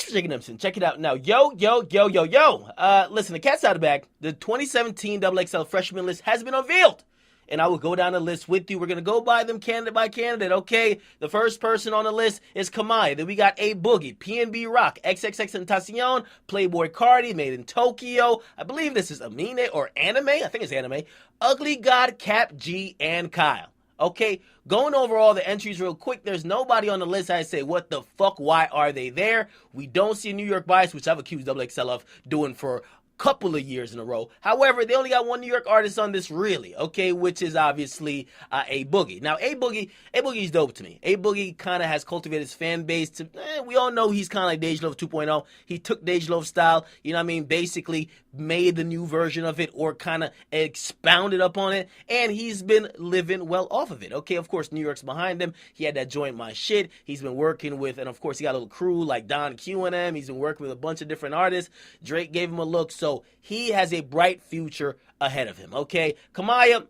Mr. Jacob Simpson, check it out now. Yo, yo, yo, yo, yo. Listen, the cat's out of the bag. The 2017 XXL freshman list has been unveiled. And I will go down the list with you. We're going to go by them candidate by candidate, okay? The first person on the list is Kamaya. Then we got A Boogie, PNB Rock, XXXTentacion, Playboy Cardi, Made in Tokyo. I believe this is Amine or Anime. I think it's Anime. Ugly God, Cap G, and Kyle. Okay, going over all the entries real quick, there's nobody on the list I say, what the fuck, why are they there? We don't see New York bias, which I've accused XXL of doing for couple of years in a row. However, they only got one New York artist on this really, okay, which is obviously A Boogie. Now, A Boogie's dope to me. A Boogie kind of has cultivated his fan base to, we all know he's kind of like Dej Loaf 2.0. He took Dej Loaf's style, you know what I mean, basically made the new version of it or kind of expounded upon it, and he's been living well off of it, okay? Of course, New York's behind him. He had that joint My Shit. He's been working with, and of course, he got a little crew like Don Q and them. He's been working with a bunch of different artists. Drake gave him a look, so he has a bright future ahead of him, okay? Kamaya,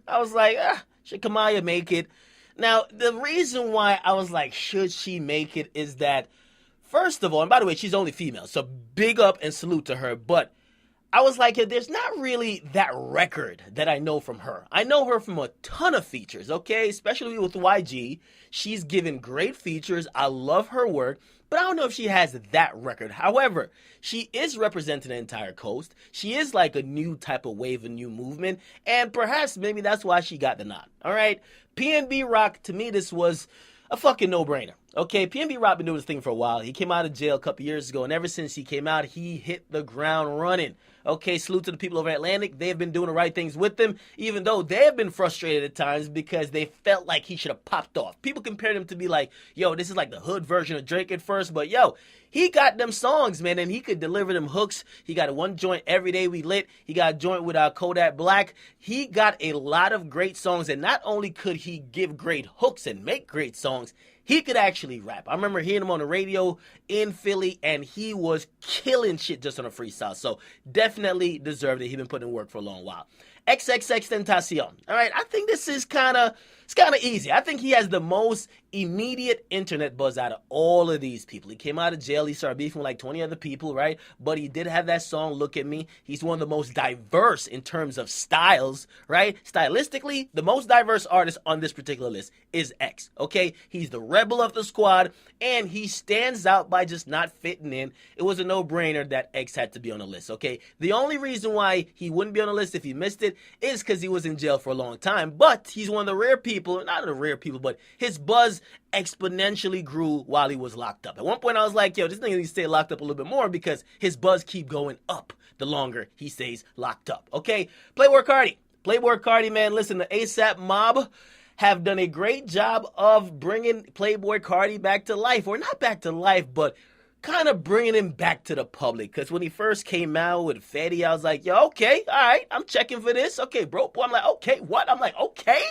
I was like, should Kamaya make it? Now, the reason why I was like, should she make it is that, first of all, and by the way, she's only female, so big up and salute to her, but I was like, there's not really that record that I know from her. I know her from a ton of features, okay? Especially with YG. She's given great features. I love her work, but I don't know if she has that record. However, she is representing the entire coast. She is like a new type of wave, a new movement, and perhaps maybe that's why she got the nod, all right? PNB Rock, to me, this was a fucking no-brainer. Okay, PNB Rock been doing this thing for a while. He came out of jail a couple years ago, and ever since he came out, he hit the ground running. Okay, salute to the people over Atlantic. They have been doing the right things with him, even though they have been frustrated at times because they felt like he should have popped off. People compared him to be like, yo, this is like the hood version of Drake at first, but yo, he got them songs, man, and he could deliver them hooks. He got a one joint, Every Day We Lit. He got a joint with Kodak Black. He got a lot of great songs, and not only could he give great hooks and make great songs, he could actually rap. I remember hearing him on the radio in Philly, and he was killing shit just on a freestyle. So definitely deserved it. He's been putting in work for a long while. XXXTentacion. All right, I think this is kind of easy. I think he has the most immediate internet buzz out of all of these people. He came out of jail. He started beefing with like 20 other people, right? But he did have that song, Look at Me. He's one of the most diverse in terms of styles, right? Stylistically, the most diverse artist on this particular list is X, okay? He's the rebel of the squad, and he stands out by just not fitting in. It was a no-brainer that X had to be on the list, okay? The only reason why he wouldn't be on the list if he missed it is because he was in jail for a long time. But he's one of the rare people, not the rare people, but his buzz exponentially grew while he was locked up. At one point, I was like, yo, this nigga needs to stay locked up a little bit more because his buzz keep going up the longer he stays locked up, okay? Playboy Cardi, man, listen, the ASAP Mob have done a great job of bringing Playboy Cardi back to life, or not back to life, but kind of bringing him back to the public. Because when he first came out with Fetty, I was like, yo, okay, all right, I'm checking for this. Okay, bro. I'm like, okay, what? I'm like, okay.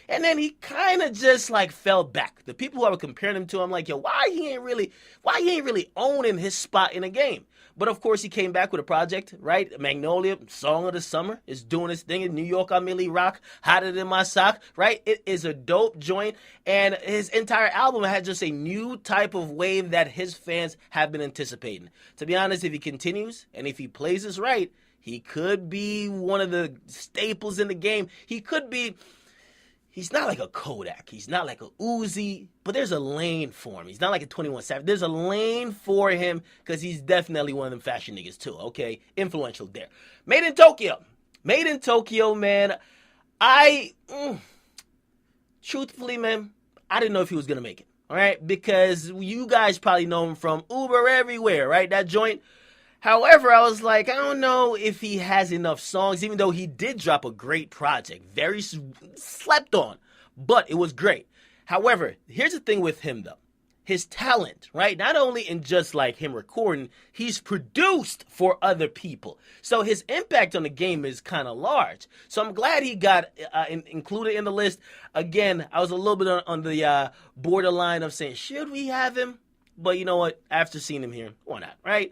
And then he kind of just like fell back. The people who I were comparing him to, I'm like, yo, why he ain't really owning his spot in the game? But of course, he came back with a project, right? Magnolia, Song of the Summer, is doing its thing in New York. I Millie Rock, Hotter Than My Sock, right? It is a dope joint, and his entire album had just a new type of wave that his fans have been anticipating. To be honest, if he continues and if he plays this right, he could be one of the staples in the game. He's not like a Kodak. He's not like a Uzi, but there's a lane for him. He's not like a 21 Savage. There's a lane for him because he's definitely one of them fashion niggas too, okay? Influential there. Made in Tokyo, man. Truthfully, man, I didn't know if he was going to make it, all right? Because you guys probably know him from Uber Everywhere, right? That joint. However, I was like, I don't know if he has enough songs, even though he did drop a great project. Very slept on, but it was great. However, here's the thing with him, though. His talent, right? Not only in just like him recording, he's produced for other people. So his impact on the game is kind of large. So I'm glad he got included in the list. Again, I was a little bit on the borderline of saying, should we have him? But you know what? After seeing him here, why not, right?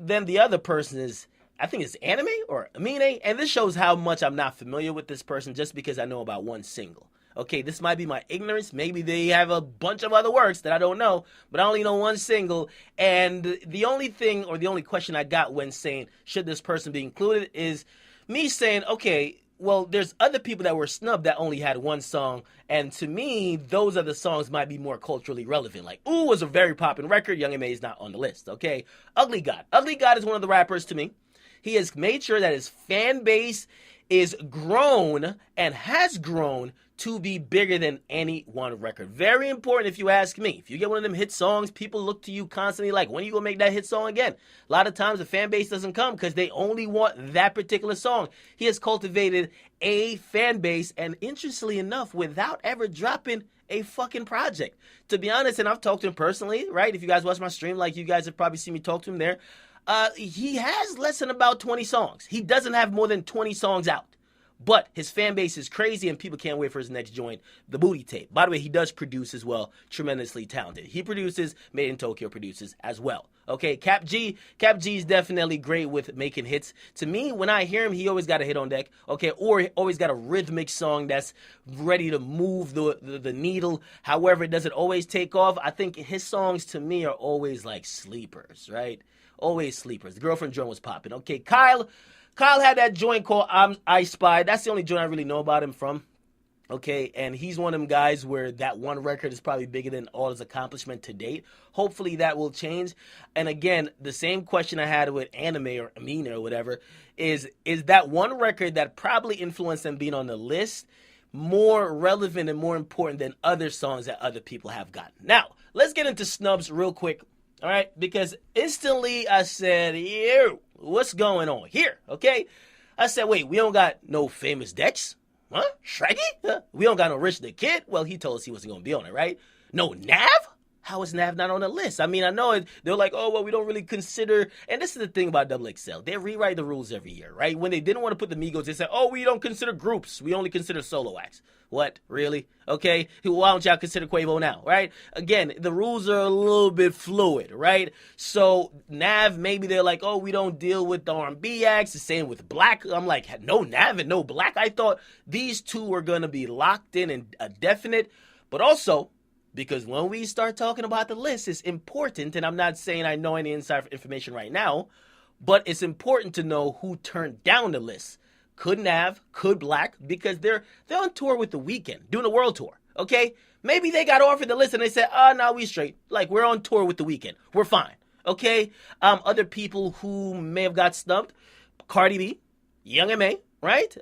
Then the other person is, I think it's Anime or Amine, and this shows how much I'm not familiar with this person just because I know about one single. Okay, this might be my ignorance. Maybe they have a bunch of other works that I don't know, but I only know one single. And the only thing or the only question I got when saying, should this person be included, is me saying, okay, well, there's other people that were snubbed that only had one song. And to me, those other songs might be more culturally relevant. Like, Ooh was a very popular record. Young M.A. is not on the list, okay? Ugly God. Ugly God is one of the rappers to me. He has made sure that his fan base is grown and has grown to be bigger than any one record. Very important if you ask me. If you get one of them hit songs, people look to you constantly like, when are you going to make that hit song again? A lot of times the fan base doesn't come because they only want that particular song. He has cultivated a fan base, and interestingly enough, without ever dropping a fucking project. To be honest, and I've talked to him personally, right? If you guys watch my stream, like you guys have probably seen me talk to him there. He has less than about 20 songs. He doesn't have more than 20 songs out. But his fan base is crazy, and people can't wait for his next joint, The Booty Tape. By the way, he does produce as well. Tremendously talented. He produces, Made in Tokyo produces as well. Okay, Cap G is definitely great with making hits. To me, when I hear him, he always got a hit on deck. Okay, or he always got a rhythmic song that's ready to move the needle. However, it doesn't always take off. I think his songs, to me, are always like sleepers, right? Always sleepers. The Girlfriend joint was popping. Okay, Kyle had that joint called I Spy. That's the only joint I really know about him from. Okay, and he's one of them guys where that one record is probably bigger than all his accomplishment to date. Hopefully that will change. And again, the same question I had with Anime or Amina or whatever is that one record that probably influenced them being on the list more relevant and more important than other songs that other people have gotten. Now, let's get into snubs real quick. All right, because instantly I said, yo, what's going on here? Okay, I said, wait, we don't got no famous Dex? Huh? Shaggy? Huh? We don't got no Rich the Kid? Well, he told us he wasn't going to be on it, right? No Nav? How is Nav not on the list? I mean, I know they're like, oh, well, we don't really consider, and this is the thing about XXL. They rewrite the rules every year, right? When they didn't want to put the Migos, they said, oh, we don't consider groups. We only consider solo acts. What? Really? Okay. Why don't y'all consider Quavo now, right? Again, the rules are a little bit fluid, right? So Nav, maybe they're like, oh, we don't deal with the R&B acts. The same with Black. I'm like, no Nav and no Black. I thought these two were going to be locked in and a definite. But also, because when we start talking about the list, it's important, and I'm not saying I know any inside information right now, but it's important to know who turned down the list. Could Nav, could Black, because they're on tour with The Weeknd, doing a world tour, okay? Maybe they got offered the list and they said, no, we straight. Like, we're on tour with The Weeknd. We're fine, okay? Other people who may have got snubbed, Cardi B, Young M.A., right?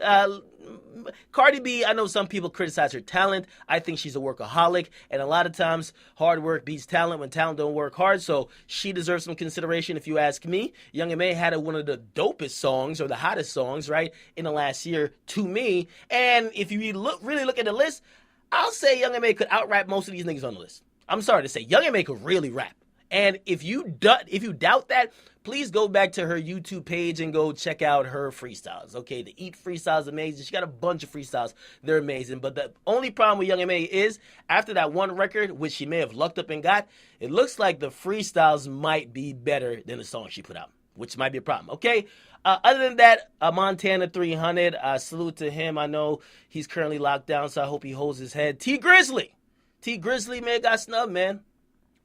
Cardi B, I know some people criticize her talent. I think she's a workaholic, and a lot of times hard work beats talent when talent don't work hard, so she deserves some consideration if you ask me. Young M.A. had one of the dopest songs, or the hottest songs, right, in the last year to me, and if you really look at the list, I'll say Young M.A. could out-rap most of these niggas on the list. I'm sorry to say, Young M.A. could really rap. And if you doubt that, please go back to her YouTube page and go check out her freestyles. Okay, the Eat freestyle is amazing. She got a bunch of freestyles. They're amazing. But the only problem with Young M.A. is, after that one record, which she may have lucked up and got, it looks like the freestyles might be better than the song she put out, which might be a problem. Okay, other than that, Montana 300, salute to him. I know he's currently locked down, so I hope he holds his head. T Grizzly, man, got snubbed, man.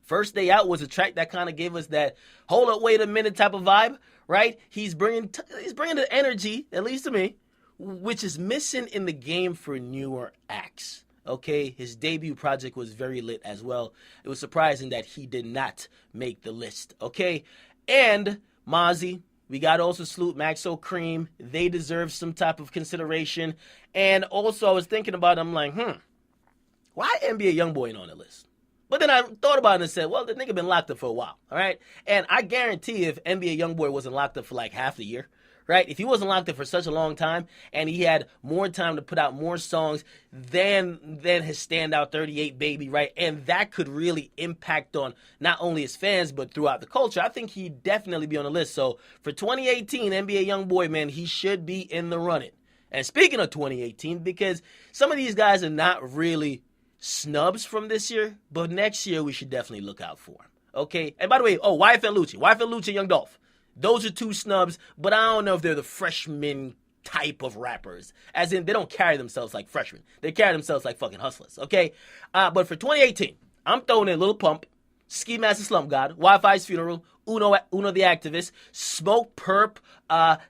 First Day Out was a track that kind of gave us that hold up, wait a minute type of vibe, right? He's bringing the energy, at least to me, which is missing in the game for newer acts. Okay, his debut project was very lit as well. It was surprising that he did not make the list. Okay, and Mozzie, we got also salute Maxo Cream. They deserve some type of consideration. And also, I was thinking about it, I'm like, why NBA Youngboy ain't on the list? But then I thought about it and said, well, the nigga been locked up for a while, all right? And I guarantee if NBA Youngboy wasn't locked up for like half the year, right? If he wasn't locked up for such a long time and he had more time to put out more songs than his standout 38 Baby, right? And that could really impact on not only his fans, but throughout the culture. I think he'd definitely be on the list. So for 2018, NBA Youngboy, man, he should be in the running. And speaking of 2018, because some of these guys are not really snubs from this year, but next year we should definitely look out for him. Okay? And by the way, YFN Lucci, Young Dolph. Those are two snubs, but I don't know if they're the freshman type of rappers. As in, they don't carry themselves like freshmen. They carry themselves like fucking hustlers, okay? But for 2018, I'm throwing in Lil Pump, Ski Master Slump God, Wi-Fi's Funeral, Uno the Activist, Smoke Perp,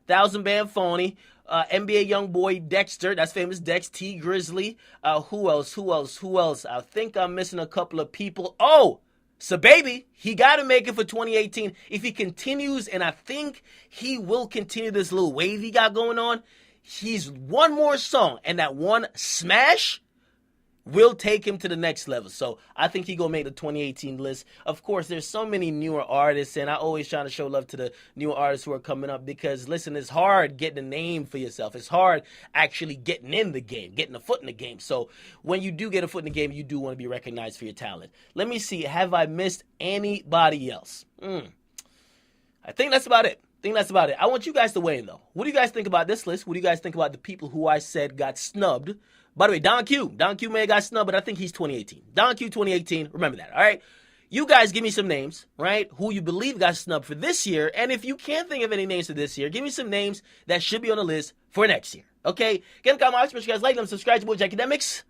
Thousand Band Phony, NBA Youngboy Dexter, that's famous Dex, T Grizzly. Who else? I think I'm missing a couple of people. Oh, so baby, he got to make it for 2018 if he continues, and I think he will continue this little wave he got going on. He's one more song, and that one smash will take him to the next level. So I think he gonna make the 2018 list. Of course, there's so many newer artists, and I always trying to show love to the newer artists who are coming up because, listen, it's hard getting a name for yourself. It's hard actually getting in the game, getting a foot in the game. So when you do get a foot in the game, you do want to be recognized for your talent. Let me see. Have I missed anybody else? I think that's about it. I want you guys to weigh in, though. What do you guys think about this list? What do you guys think about the people who I said got snubbed? By the way, Don Q may have got snubbed, but I think he's 2018. Don Q 2018, remember that, all right? You guys give me some names, right, who you believe got snubbed for this year, and if you can't think of any names for this year, give me some names that should be on the list for next year, okay? Again, comment, make sure you guys like them, subscribe to Boy Academics.